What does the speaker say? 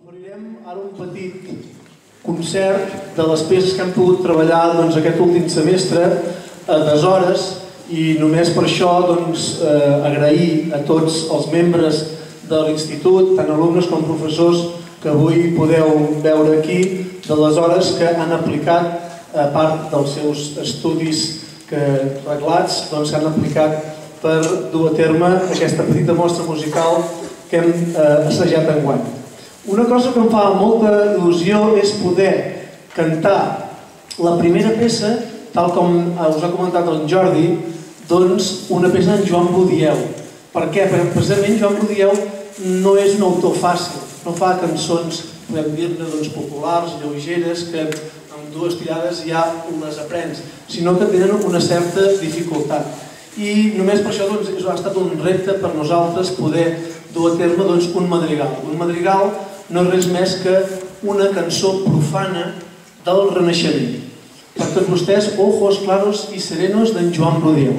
Oferirem ara un petit concert de les peces que hem pogut treballar aquest últim semestre a deshores, i només per això agrair a tots els membres de l'institut, tant alumnes com professors, que avui podeu veure aquí, de les hores que han aplicat, a part dels seus estudis reglats, que han aplicat per dur a terme aquesta petita mostra musical que hem assajat enguany. Una cosa que em fa molta il·lusió és poder cantar la primera peça, tal com us ha comentat el Jordi, una peça d'en Joan Budieu. Per què? Perquè precisament Joan Budieu no és un autor fàcil, no fa cançons, podem dir-ne, populars, lleugeres, que en dues tirades ja les aprens, sinó que tenen una certa dificultat. I només per això ha estat un repte per nosaltres poder dur a terme un madrigal. Un madrigal no és res més que una cançó profana del Renaixement. Per tots vostès, Ojos claros y serenos d'en Joan Budieu.